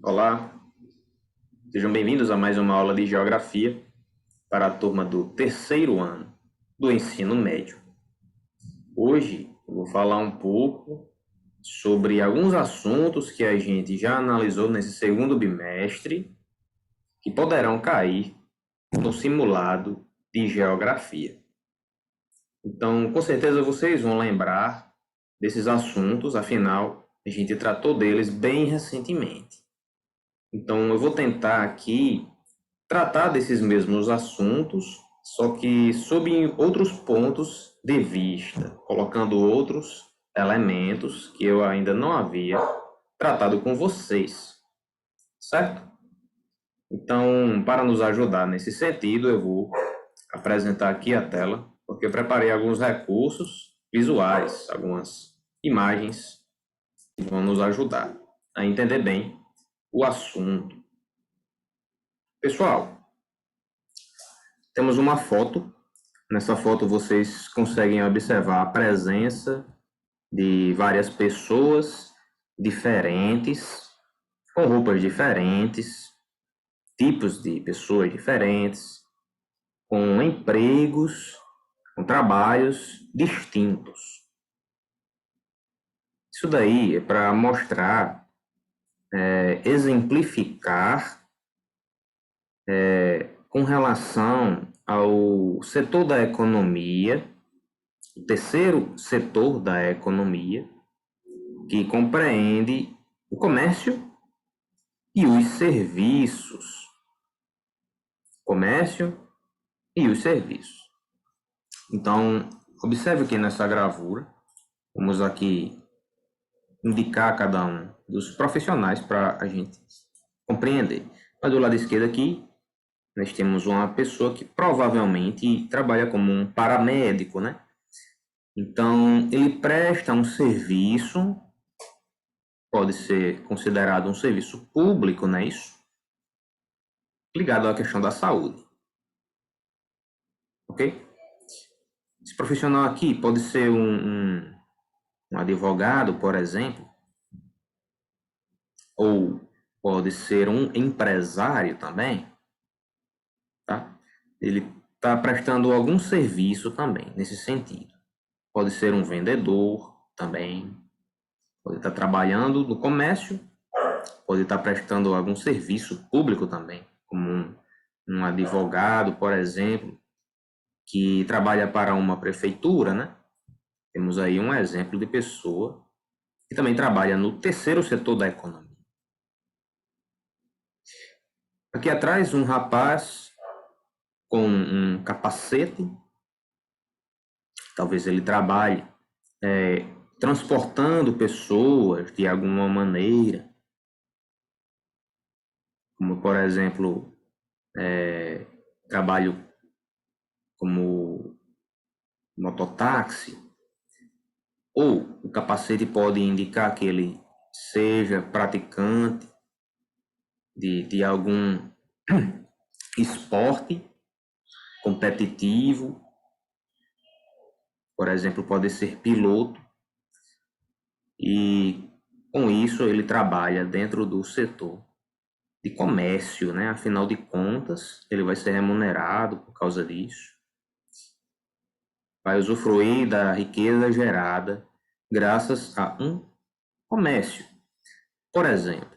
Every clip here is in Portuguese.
Olá, sejam bem-vindos a mais uma aula de Geografia para a turma do terceiro ano do ensino médio. Hoje eu vou falar um pouco sobre alguns assuntos que a gente já analisou nesse segundo bimestre que poderão cair no simulado de Geografia. Então, com certeza vocês vão lembrar desses assuntos, afinal, a gente tratou deles bem recentemente. Então, eu vou tentar aqui tratar desses mesmos assuntos, só que sob outros pontos de vista, colocando outros elementos que eu ainda não havia tratado com vocês, certo? Então, para nos ajudar nesse sentido, eu vou apresentar aqui a tela, porque eu preparei alguns recursos visuais, algumas imagens que vão nos ajudar a entender bem o assunto. Pessoal, temos uma foto. Nessa foto vocês conseguem observar a presença de várias pessoas diferentes, com roupas diferentes, tipos de pessoas diferentes, com empregos, com trabalhos distintos. Isso daí é para mostrar, exemplificar com relação ao setor da economia, o terceiro setor da economia, que compreende o comércio e os serviços. Comércio e os serviços. Então, observe aqui nessa gravura, vamos aqui indicar cada um dos profissionais para a gente compreender. Mas do lado esquerdo aqui, nós temos uma pessoa que provavelmente trabalha como um paramédico, né? Então, ele presta um serviço, pode ser considerado um serviço público, não é isso? Ligado à questão da saúde. Ok? Esse profissional aqui pode ser um advogado, por exemplo, ou pode ser um empresário também, tá? Ele está prestando algum serviço também, nesse sentido. Pode ser um vendedor também, pode estar trabalhando no comércio, pode estar prestando algum serviço público também, como um advogado, por exemplo, que trabalha para uma prefeitura, né? Temos aí um exemplo de pessoa que também trabalha no terceiro setor da economia. Aqui atrás, um rapaz com um capacete, talvez ele trabalhe transportando pessoas de alguma maneira, como por exemplo, trabalho como mototáxi, ou o capacete pode indicar que ele seja praticante de algum esporte competitivo, por exemplo, pode ser piloto, e com isso ele trabalha dentro do setor de comércio, né? Afinal de contas, ele vai ser remunerado por causa disso, vai usufruir da riqueza gerada graças a um comércio. Por exemplo,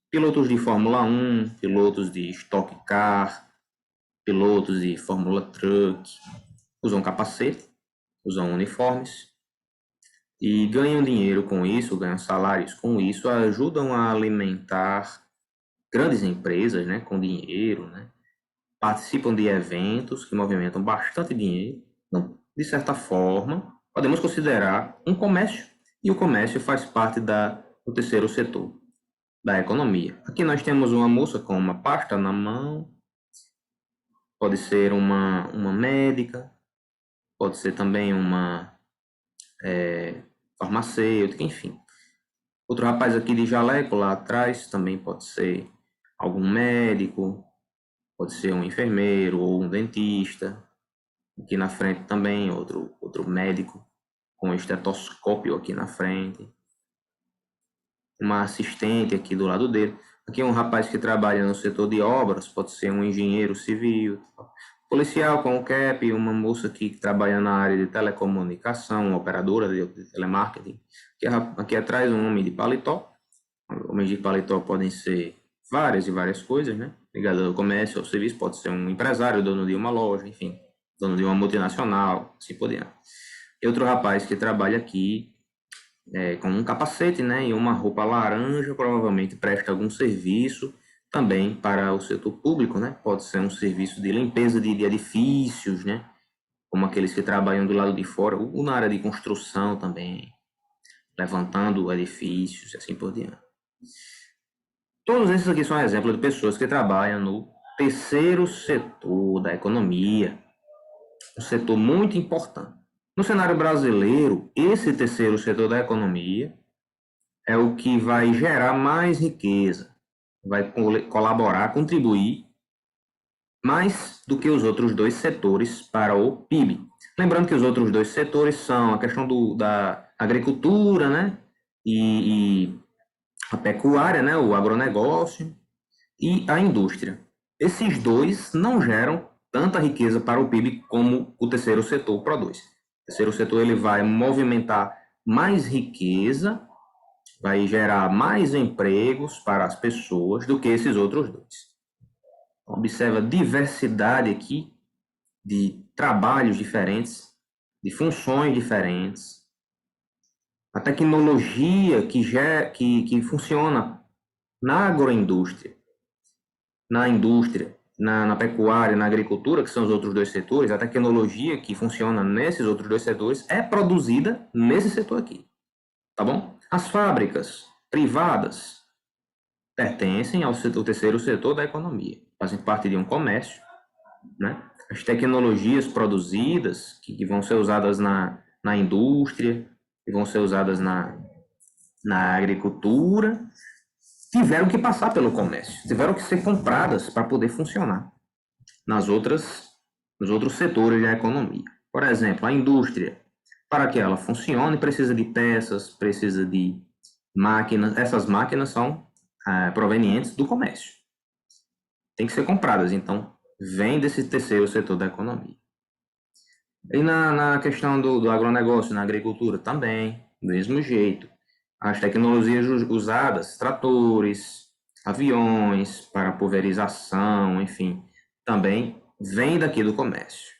pilotos de Fórmula 1, pilotos de Stock Car, pilotos de Fórmula Truck, usam capacete, usam uniformes e ganham dinheiro com isso, ganham salários com isso, ajudam a alimentar grandes empresas, né, com dinheiro, né, participam de eventos que movimentam bastante dinheiro. Então, de certa forma, podemos considerar um comércio, e o comércio faz parte do terceiro setor da economia. Aqui nós temos uma moça com uma pasta na mão, pode ser uma médica, pode ser também uma farmacêutica, enfim. Outro rapaz aqui de jaleco lá atrás também pode ser algum médico, pode ser um enfermeiro ou um dentista. Aqui na frente também outro médico com um estetoscópio aqui na frente. Uma assistente aqui do lado dele. Aqui um rapaz que trabalha no setor de obras, pode ser um engenheiro civil, policial com o CAP, uma moça que trabalha na área de telecomunicação, uma operadora de telemarketing. Aqui atrás um homem de paletó. Homens de paletó podem ser várias e várias coisas, né? Ligado ao comércio, ao serviço, pode ser um empresário, dono de uma loja, enfim, dono de uma multinacional, assim por diante. E outro rapaz que trabalha aqui com um capacete, né, e uma roupa laranja, provavelmente presta algum serviço também para o setor público, né? Pode ser um serviço de limpeza de edifícios, né? Como aqueles que trabalham do lado de fora, ou na área de construção também, levantando edifícios e assim por diante. Todos esses aqui são exemplos de pessoas que trabalham no terceiro setor da economia, um setor muito importante. No cenário brasileiro, esse terceiro setor da economia é o que vai gerar mais riqueza, vai colaborar, contribuir mais do que os outros dois setores para o PIB. Lembrando que os outros dois setores são a questão da agricultura, né, e a pecuária, né, o agronegócio e a indústria. Esses dois não geram tanta riqueza para o PIB como o terceiro setor produz. O terceiro setor ele vai movimentar mais riqueza, vai gerar mais empregos para as pessoas do que esses outros dois. Observa a diversidade aqui de trabalhos diferentes, de funções diferentes, a tecnologia que funciona na agroindústria, na indústria, na pecuária, na agricultura, que são os outros dois setores, a tecnologia que funciona nesses outros dois setores é produzida nesse setor aqui, tá bom? As fábricas privadas pertencem ao terceiro setor da economia, fazem parte de um comércio, né? As tecnologias produzidas, que vão ser usadas na indústria, que vão ser usadas na agricultura, tiveram que passar pelo comércio, tiveram que ser compradas para poder funcionar nos outros setores da economia. Por exemplo, a indústria, para que ela funcione, precisa de peças, precisa de máquinas. Essas máquinas são provenientes do comércio. Tem que ser compradas, então vem desse terceiro setor da economia. E na questão do agronegócio, na agricultura também, do mesmo jeito. As tecnologias usadas, tratores, aviões para pulverização, enfim, também vêm daqui do comércio.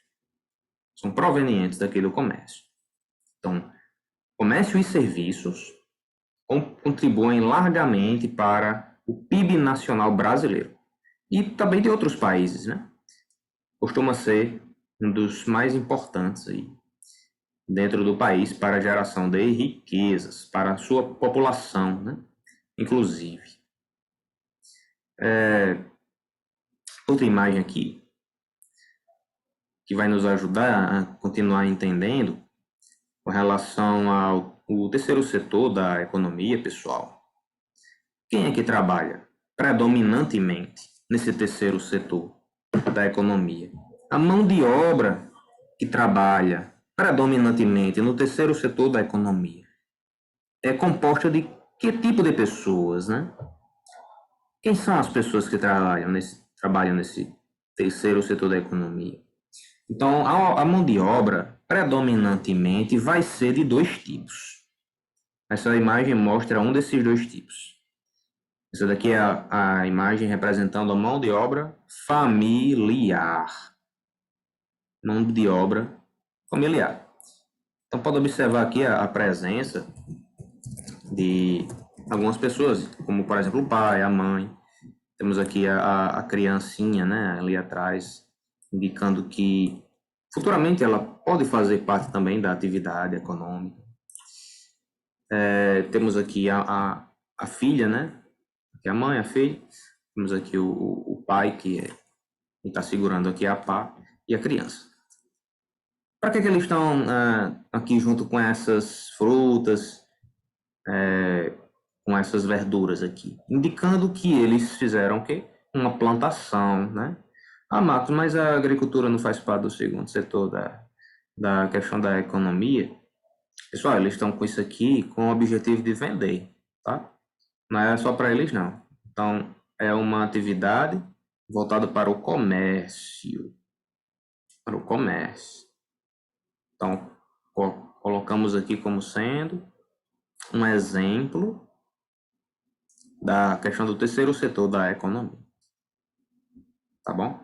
São provenientes daqui do comércio. Então, comércio e serviços contribuem largamente para o PIB nacional brasileiro. E também de outros países, né? Costuma ser um dos mais importantes aí dentro do país para a geração de riquezas, para a sua população, né? Inclusive. Outra imagem aqui, que vai nos ajudar a continuar entendendo com relação ao terceiro setor da economia, pessoal. Quem é que trabalha predominantemente nesse terceiro setor da economia? A mão de obra que trabalha predominantemente no terceiro setor da economia é composta de que tipo de pessoas, né? Quem são as pessoas que trabalham nesse terceiro setor da economia? Então, a mão de obra, predominantemente, vai ser de dois tipos. Essa imagem mostra um desses dois tipos. Essa daqui é a imagem representando a mão de obra familiar. Mão de obra familiar. Então, pode observar aqui a presença de algumas pessoas, como, por exemplo, o pai, a mãe. Temos aqui a criancinha, né, ali atrás, indicando que futuramente ela pode fazer parte também da atividade econômica. Temos aqui a filha, né, aqui a mãe, a filha. Temos aqui o pai, que está segurando aqui a pá, e a criança. Para que eles estão aqui junto com essas frutas, com essas verduras aqui? Indicando que eles fizeram o quê? Uma plantação, né? Ah, Marcos, mas a agricultura não faz parte do segundo setor da questão da economia? Pessoal, eles estão com isso aqui com o objetivo de vender, tá? Não é só para eles, não. Então, é uma atividade voltada para o comércio. Para o comércio. Então, colocamos aqui como sendo um exemplo da questão do terceiro setor da economia. Tá bom?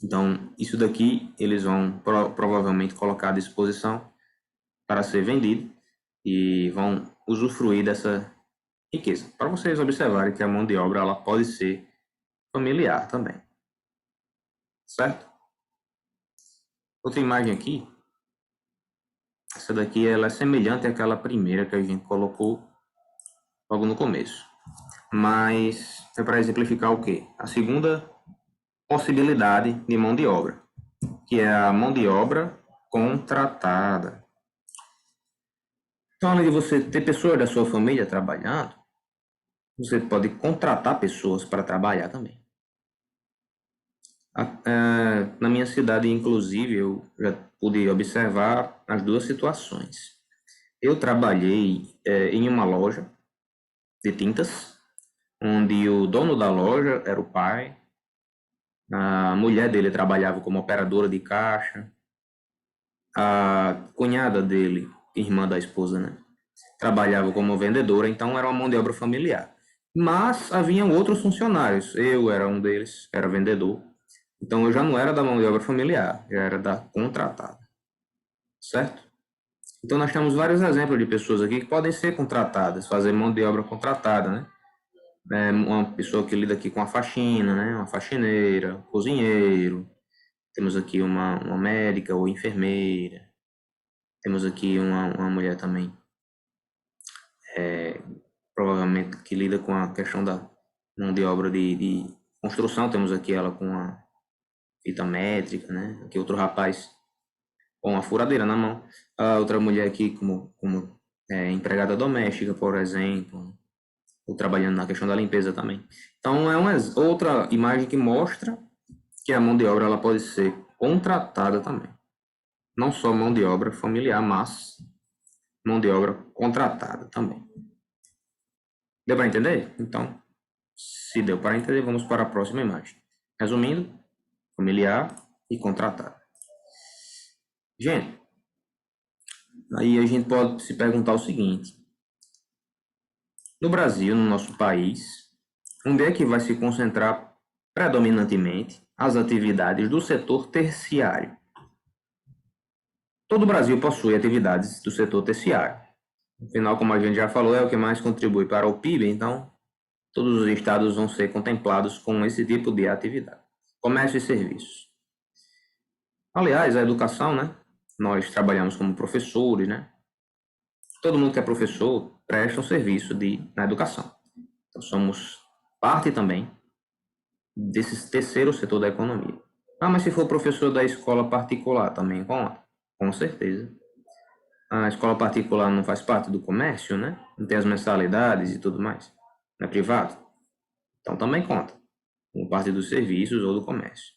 Então, isso daqui eles vão provavelmente colocar à disposição para ser vendido e vão usufruir dessa riqueza. Para vocês observarem que a mão de obra ela pode ser familiar também. Certo? Outra imagem aqui. Essa daqui ela é semelhante àquela primeira que a gente colocou logo no começo. Mas é para exemplificar o quê? A segunda possibilidade de mão de obra, que é a mão de obra contratada. Então, além de você ter pessoas da sua família trabalhando, você pode contratar pessoas para trabalhar também. Na minha cidade, inclusive, eu já pude observar as duas situações. Eu trabalhei em uma loja de tintas, onde o dono da loja era o pai, a mulher dele trabalhava como operadora de caixa, a cunhada dele, irmã da esposa, né, trabalhava como vendedora, então era uma mão de obra familiar. Mas haviam outros funcionários, eu era um deles, era vendedor, então eu já não era da mão de obra familiar, já era da contratada, certo? Então nós temos vários exemplos de pessoas aqui que podem ser contratadas, fazer mão de obra contratada, né? Uma pessoa que lida aqui com a faxina, né? Uma faxineira, cozinheiro. Temos aqui uma médica ou enfermeira. Temos aqui uma mulher também, provavelmente que lida com a questão da mão de obra de construção. Temos aqui ela com a fita métrica, né? Aqui outro rapaz com uma furadeira na mão. A outra mulher aqui como empregada doméstica, por exemplo, ou trabalhando na questão da limpeza também. Então é uma outra imagem que mostra que a mão de obra ela pode ser contratada também. Não só mão de obra familiar, mas mão de obra contratada também. Deu para entender? Então, se deu para entender, vamos para a próxima imagem. Resumindo, familiar e contratada. Gente, aí a gente pode se perguntar o seguinte: no Brasil, no nosso país, onde é que vai se concentrar predominantemente as atividades do setor terciário? Todo o Brasil possui atividades do setor terciário. Afinal, como a gente já falou, é o que mais contribui para o PIB, então todos os estados vão ser contemplados com esse tipo de atividade. Comércio e serviços. Aliás, a educação, né? Nós trabalhamos como professores, né? Todo mundo que é professor presta um serviço na educação. Então, somos parte também desse terceiro setor da economia. Mas se for professor da escola particular, também conta? Com certeza. A escola particular não faz parte do comércio, né? Não tem as mensalidades e tudo mais. Não é privado? Então também conta, como parte dos serviços ou do comércio.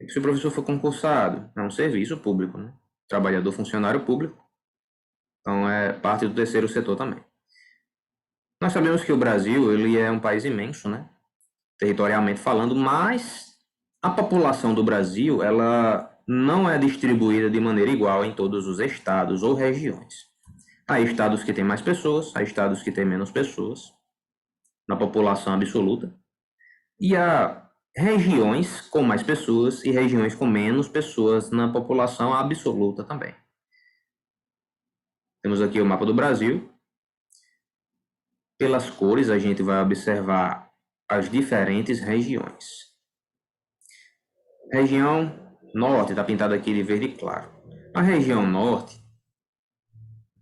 E se o professor for concursado, é um serviço público, né? Trabalhador funcionário público, então é parte do terceiro setor também. Nós sabemos que o Brasil ele é um país imenso, né? Territorialmente falando, mas a população do Brasil ela não é distribuída de maneira igual em todos os estados ou regiões. Há estados que têm mais pessoas, há estados que têm menos pessoas na população absoluta, e há regiões com mais pessoas e regiões com menos pessoas na população absoluta também. Temos aqui o mapa do Brasil. Pelas cores, a gente vai observar as diferentes regiões. Região norte, está pintada aqui de verde claro. A região norte,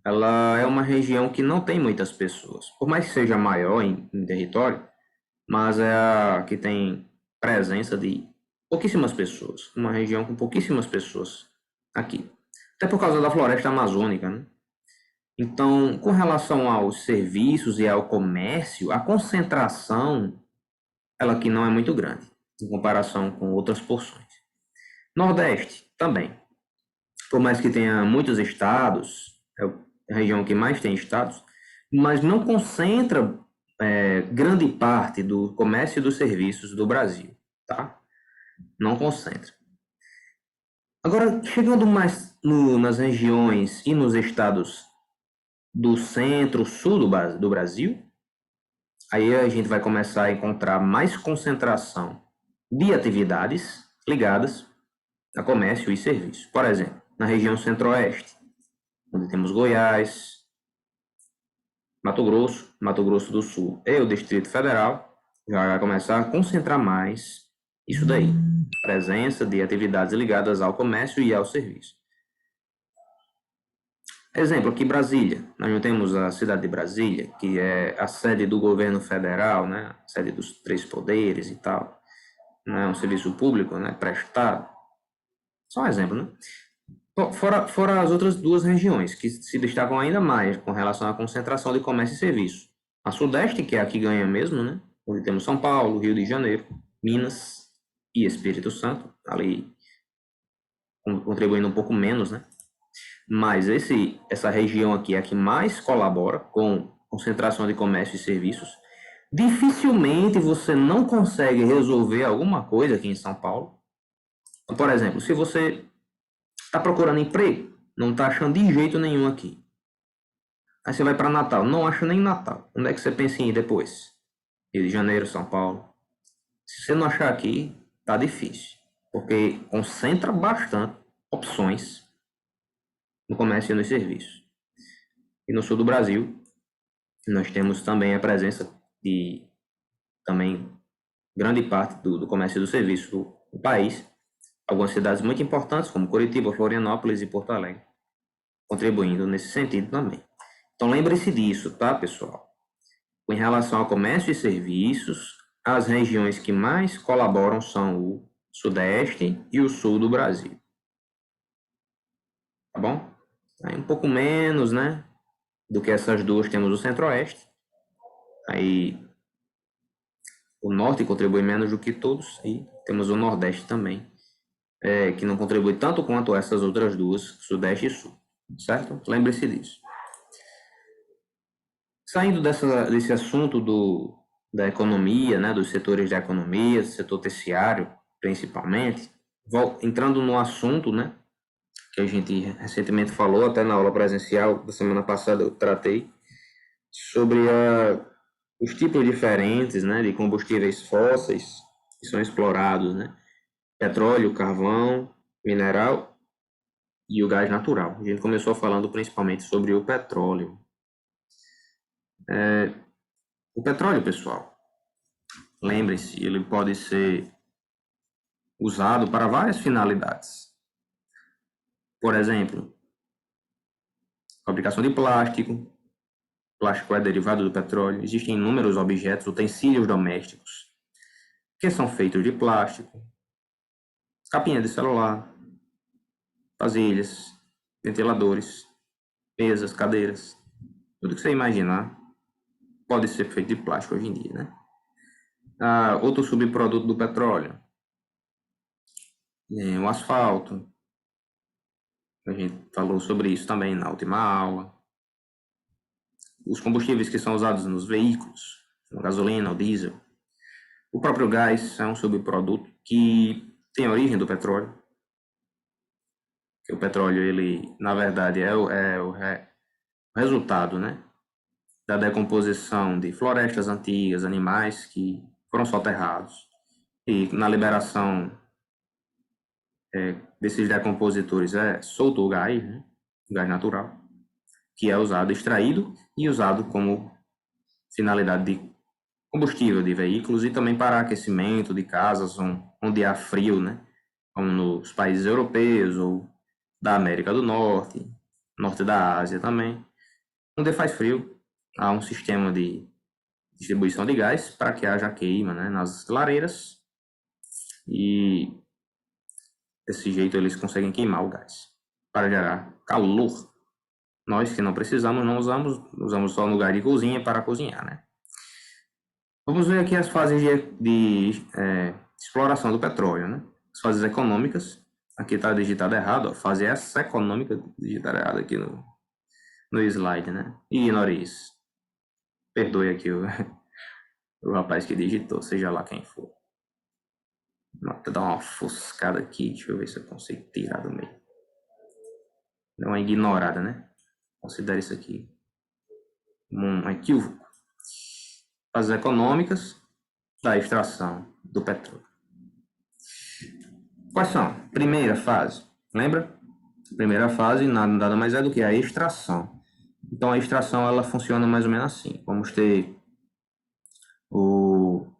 ela é uma região que não tem muitas pessoas. Por mais que seja maior em território, mas é a que tem presença de pouquíssimas pessoas. Uma região com pouquíssimas pessoas aqui. Até por causa da floresta amazônica, né? Então, com relação aos serviços e ao comércio, a concentração, ela aqui não é muito grande, em comparação com outras porções. Nordeste, também. Por mais que tenha muitos estados, é a região que mais tem estados, mas não concentra grande parte do comércio e dos serviços do Brasil, tá? Não concentra. Agora, chegando mais nas regiões e nos estados do centro-sul do Brasil, aí a gente vai começar a encontrar mais concentração de atividades ligadas a comércio e serviço. Por exemplo, na região centro-oeste, onde temos Goiás, Mato Grosso do Sul e o Distrito Federal, já vai começar a concentrar mais isso daí, presença de atividades ligadas ao comércio e ao serviço. Exemplo, aqui Brasília, nós não temos a cidade de Brasília, que é a sede do governo federal, né, a sede dos três poderes e tal, né, um serviço público, né, prestado. Só um exemplo, né? Fora as outras duas regiões, que se destacam ainda mais com relação à concentração de comércio e serviço. A Sudeste, que é a que ganha mesmo, né? Onde temos São Paulo, Rio de Janeiro, Minas e Espírito Santo, ali contribuindo um pouco menos, né? Mas essa região aqui é a que mais colabora com concentração de comércio e serviços. Dificilmente você não consegue resolver alguma coisa aqui em São Paulo. Por exemplo, se você está procurando emprego, não está achando de jeito nenhum aqui. Aí você vai para Natal, não acha nem Natal. Onde é que você pensa em ir depois? Rio de Janeiro, São Paulo. Se você não achar aqui, tá difícil. Porque concentra bastante opções no comércio e nos serviços. E no sul do Brasil, nós temos também a presença de também grande parte do comércio e do serviço do país. Algumas cidades muito importantes, como Curitiba, Florianópolis e Porto Alegre, contribuindo nesse sentido também. Então lembre-se disso, tá, pessoal? Com relação ao comércio e serviços, as regiões que mais colaboram são o Sudeste e o Sul do Brasil. Tá bom? Aí um pouco menos, né, do que essas duas temos o Centro-Oeste. Aí o Norte contribui menos do que todos e temos o Nordeste também, que não contribui tanto quanto essas outras duas, Sudeste e Sul, certo? Lembre-se disso. Saindo desse assunto da economia, né, dos setores da economia, setor terciário, principalmente, entrando no assunto, né, que a gente recentemente falou, até na aula presencial da semana passada eu tratei, sobre os tipos diferentes, né, de combustíveis fósseis que são explorados, né, petróleo, carvão, mineral e o gás natural. A gente começou falando principalmente sobre o petróleo. O petróleo, pessoal, lembre-se, ele pode ser usado para várias finalidades. Por exemplo, fabricação de plástico. Plástico é derivado do petróleo. Existem inúmeros objetos, utensílios domésticos, que são feitos de plástico. Capinha de celular, vasilhas, ventiladores, mesas, cadeiras. Tudo que você imaginar pode ser feito de plástico hoje em dia, né? Outro subproduto do petróleo, o asfalto. A gente falou sobre isso também na última aula. Os combustíveis que são usados nos veículos, a gasolina, o diesel. O próprio gás é um subproduto que tem origem do petróleo. Que o petróleo, ele, na verdade, é o resultado, né, da decomposição de florestas antigas, animais que foram soterrados. E na liberação desses decompositores é solto o gás, né, o gás natural, que é usado, extraído e usado como finalidade de combustível de veículos e também para aquecimento de casas onde há frio, né? Como nos países europeus ou da América do Norte, norte da Ásia também. Onde faz frio, há um sistema de distribuição de gás para que haja queima, né, nas lareiras e desse jeito eles conseguem queimar o gás para gerar calor. Nós que não precisamos, não usamos só no gás de cozinha para cozinhar, né? Vamos ver aqui as fases de exploração do petróleo, né? As fases econômicas. Aqui está digitado errado, ó. Fase essa econômica digitada errado aqui no slide, né? Ignore isso. Perdoe aqui o rapaz que digitou, seja lá quem for. Vou dar uma ofuscada aqui, deixa eu ver se eu consigo tirar do meio. Dá uma ignorada, né? Considere isso aqui um equívoco. Fases econômicas da extração do petróleo. Quais são? Primeira fase, lembra? Primeira fase nada mais é do que a extração. Então a extração ela funciona mais ou menos assim. Vamos ter o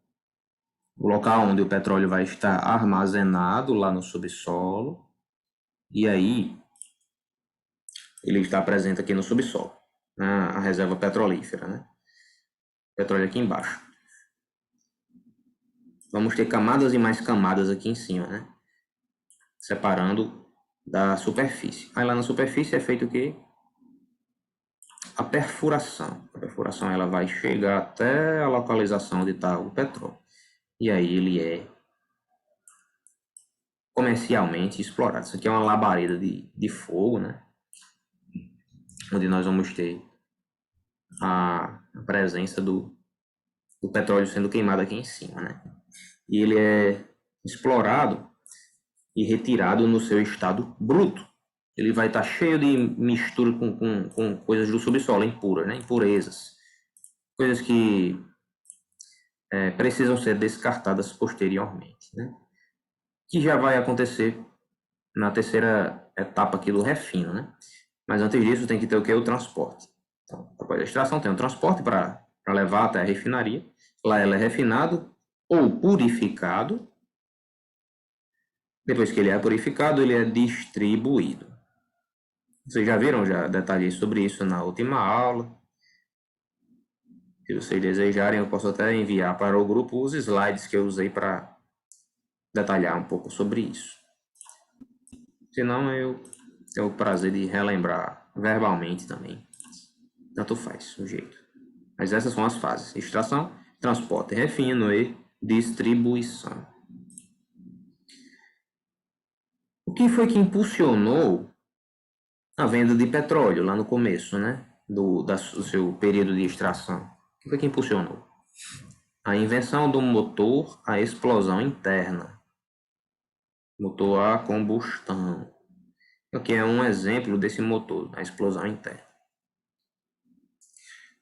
local onde o petróleo vai estar armazenado lá no subsolo, e aí ele está presente aqui no subsolo, a reserva petrolífera, né? Petróleo aqui embaixo. Vamos ter camadas e mais camadas aqui em cima, né? Separando da superfície. Aí lá na superfície é feito o quê? A perfuração. A perfuração ela vai chegar até a localização onde está o petróleo. E aí ele é comercialmente explorado. Isso aqui é uma labareda de fogo, né? Onde nós vamos ter a presença do petróleo sendo queimado aqui em cima, né? E ele é explorado e retirado no seu estado bruto. Ele vai estar cheio de mistura com coisas do subsolo, impuras, né? Impurezas. Coisas que precisam ser descartadas posteriormente, né? Que já vai acontecer na terceira etapa aqui do refino, né? Mas antes disso tem que ter o que? O transporte. Então, após a extração tem o transporte para levar até a refinaria. Lá ela é refinado ou purificado. Depois que ele é purificado, ele é distribuído. Vocês já viram, já detalhei sobre isso na última aula. Se vocês desejarem, eu posso até enviar para o grupo os slides que eu usei para detalhar um pouco sobre isso. Se não, eu tenho o prazer de relembrar verbalmente também. Tanto faz o jeito. Mas essas são as fases: extração, transporte, refino e distribuição. O que foi que impulsionou a venda de petróleo lá no começo, né? Do seu período de extração? O que foi que impulsionou? A invenção do motor a explosão interna. Motor a combustão. Aqui é um exemplo desse motor, a explosão interna.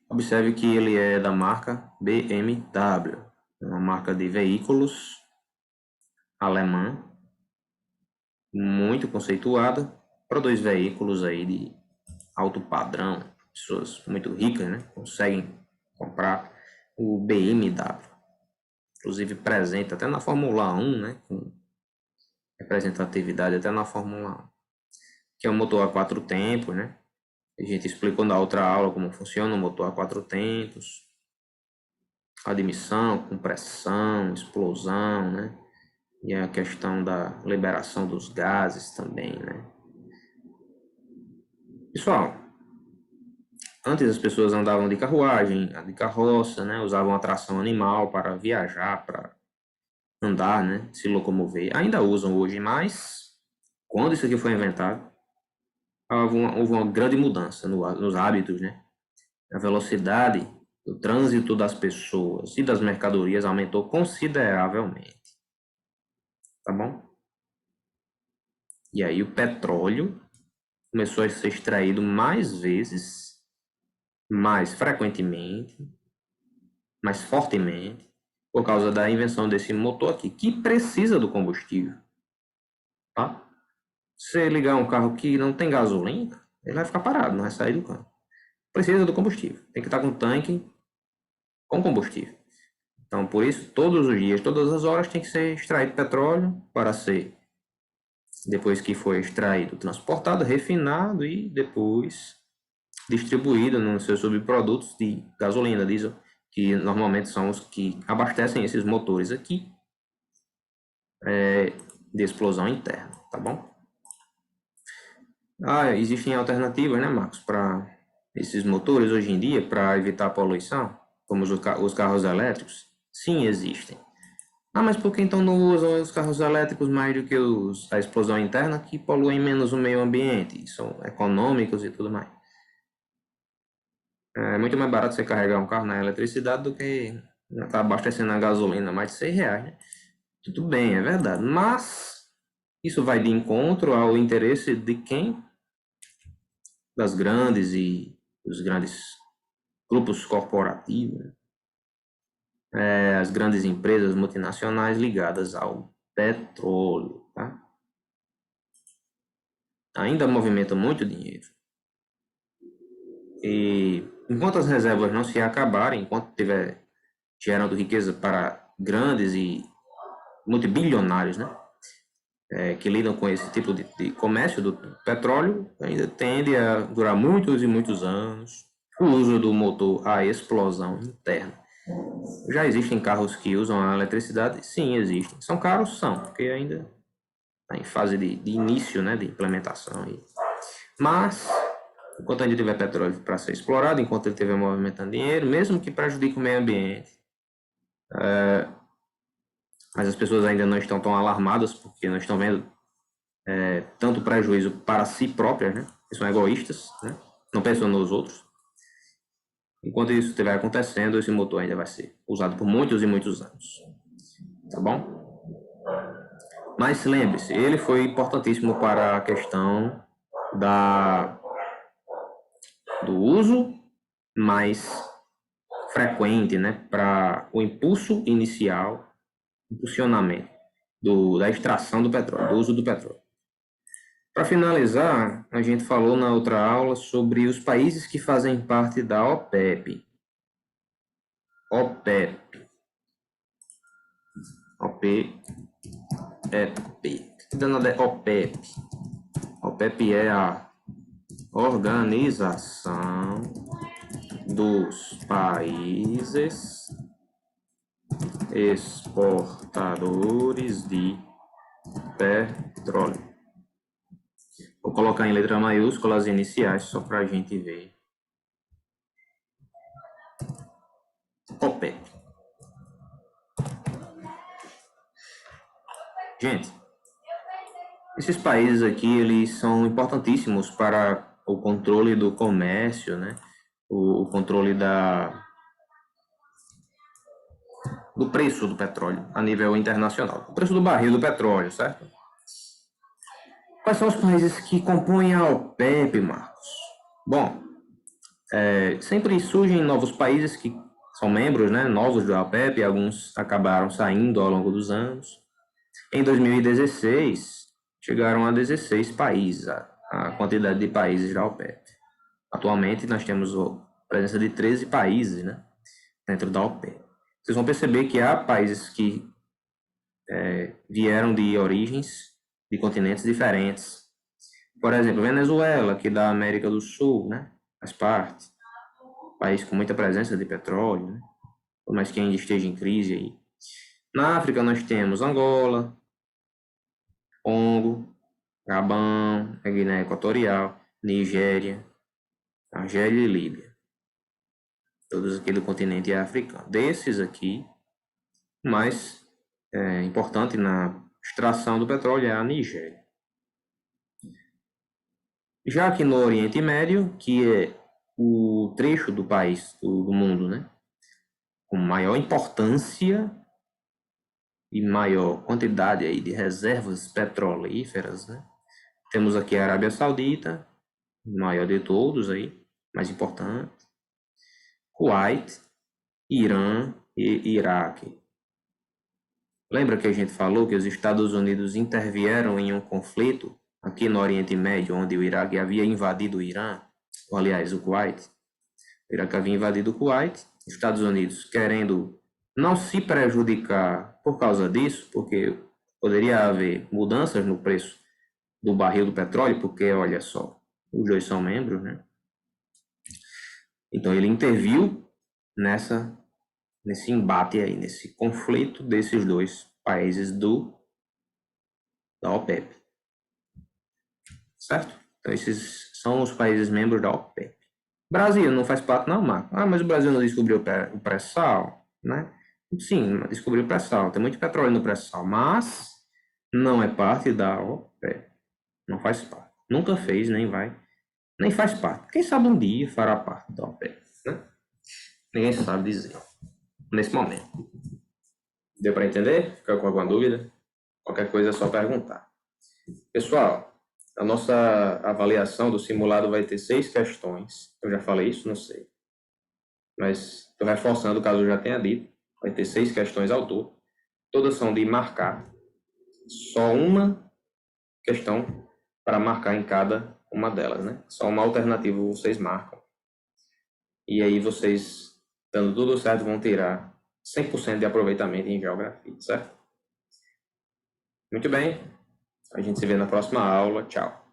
Observe que ele é da marca BMW, uma marca de veículos alemã, muito conceituada, produz veículos aí de alto padrão, pessoas muito ricas, né, conseguem comprar o BMW, inclusive presente até na Fórmula 1, né, com representatividade até na Fórmula 1, que é um motor a 4 tempos, né, a gente explicou na outra aula como funciona o motor a 4 tempos, admissão, compressão, explosão, né, e a questão da liberação dos gases também, né. Pessoal, antes as pessoas andavam de carruagem, de carroça, né, usavam a tração animal para viajar, para andar, né, se locomover. Ainda usam hoje, mas quando isso aqui foi inventado, houve uma grande mudança nos hábitos, né. A velocidade do trânsito das pessoas e das mercadorias aumentou consideravelmente, tá bom? E aí o petróleo começou a ser extraído mais vezes, mais frequentemente, mais fortemente, por causa da invenção desse motor aqui, que precisa do combustível, tá? Se você ligar um carro que não tem gasolina, ele vai ficar parado, não vai sair do carro. Precisa do combustível, tem que estar com o tanque com combustível. Então, por isso, todos os dias, todas as horas, tem que ser extraído petróleo para ser, depois que foi extraído, transportado, refinado e depois distribuído nos seus subprodutos de gasolina, diesel, que normalmente são os que abastecem esses motores aqui de explosão interna, tá bom? Existem alternativas, né, Marcos, para esses motores hoje em dia, para evitar a poluição, como os carros elétricos? Sim, existem. Mas por que então não usam os carros elétricos mais do que a explosão interna, que poluem menos o meio ambiente, são econômicos e tudo mais? É muito mais barato você carregar um carro na eletricidade do que estar abastecendo a gasolina, mais de R$ 6, né? Tudo bem, é verdade. Mas isso vai de encontro ao interesse de quem? Das grandes e dos grandes grupos corporativos, né? As grandes empresas multinacionais ligadas ao petróleo, tá? Ainda movimenta muito dinheiro. E enquanto as reservas não se acabarem, enquanto estiver gerando riqueza para grandes e multibilionários, né? Que lidam com esse tipo de comércio do petróleo, ainda tende a durar muitos e muitos anos. O uso do motor a explosão interna. Já existem carros que usam a eletricidade? Sim, existem. São caros? São, porque ainda está em fase de início, né, de implementação. Mas, enquanto ainda tiver petróleo para ser explorado, enquanto ele estiver movimentando dinheiro, mesmo que prejudique o meio ambiente, mas as pessoas ainda não estão tão alarmadas, porque não estão vendo tanto prejuízo para si próprias, né, que são egoístas, né, não pensam nos outros. Enquanto isso estiver acontecendo, esse motor ainda vai ser usado por muitos e muitos anos. Tá bom? Mas lembre-se, ele foi importantíssimo para a questão do uso mais frequente, né, para o impulso inicial, impulsionamento da extração do petróleo, do uso do petróleo. Para finalizar, a gente falou na outra aula sobre os países que fazem parte da OPEP. OPEP. OPEP. Que danada é OPEP? OPEP é a Organização dos Países Exportadores de Petróleo. Vou colocar em letra maiúscula as iniciais só para a gente ver. OPEP. Gente, esses países aqui, eles são importantíssimos para o controle do comércio, né? O controle do preço do petróleo a nível internacional. O preço do barril do petróleo, certo? Quais são os países que compõem a OPEP, Marcos? Bom, sempre surgem novos países que são membros, né, novos da OPEP, alguns acabaram saindo ao longo dos anos. Em 2016, chegaram a 16 países, a quantidade de países da OPEP. Atualmente, nós temos a presença de 13 países, né, dentro da OPEP. Vocês vão perceber que há países que vieram de origens de continentes diferentes. Por exemplo, Venezuela, que é da América do Sul, né, faz parte. País com muita presença de petróleo, né, por mais que ainda esteja em crise aí. Na África, nós temos Angola, Congo, Gabão, Guiné Equatorial, Nigéria, Argélia e Líbia. Todos aqui do continente africano. Desses aqui, o mais importante na extração do petróleo é a Nigéria. Já que no Oriente Médio, que é o trecho do país, do mundo, né, com maior importância e maior quantidade aí de reservas petrolíferas, né, temos aqui a Arábia Saudita, o maior de todos aí, mais importante, Kuwait, Irã e Iraque. Lembra que a gente falou que os Estados Unidos intervieram em um conflito aqui no Oriente Médio, onde o Iraque havia invadido o Irã, ou aliás, o Kuwait? O Iraque havia invadido o Kuwait, os Estados Unidos querendo não se prejudicar por causa disso, porque poderia haver mudanças no preço do barril do petróleo, porque, olha só, os dois são membros, né? Então ele interviu nesse embate aí, nesse conflito desses dois países da OPEP. Certo? Então esses são os países membros da OPEP. Brasil não faz parte não, Marco. Ah, mas o Brasil não descobriu o pré-sal, né? Sim, descobriu o pré-sal. Tem muito petróleo no pré-sal, mas não é parte da OPEP. Não faz parte. Nunca fez, nem vai. Nem faz parte. Quem sabe um dia fará parte da OPEP, né? Ninguém sabe dizer nesse momento. Deu para entender? Fica com alguma dúvida? Qualquer coisa é só perguntar. Pessoal, a nossa avaliação do simulado vai ter 6 questões. Eu já falei isso? Não sei. Mas estou reforçando, caso eu já tenha dito. Vai ter 6 questões ao todo. Todas são de marcar. Só uma questão para marcar em cada uma delas, né? Só uma alternativa vocês marcam. E aí vocês, dando tudo certo, vão tirar 100% de aproveitamento em geografia, certo? Muito bem. A gente se vê na próxima aula. Tchau.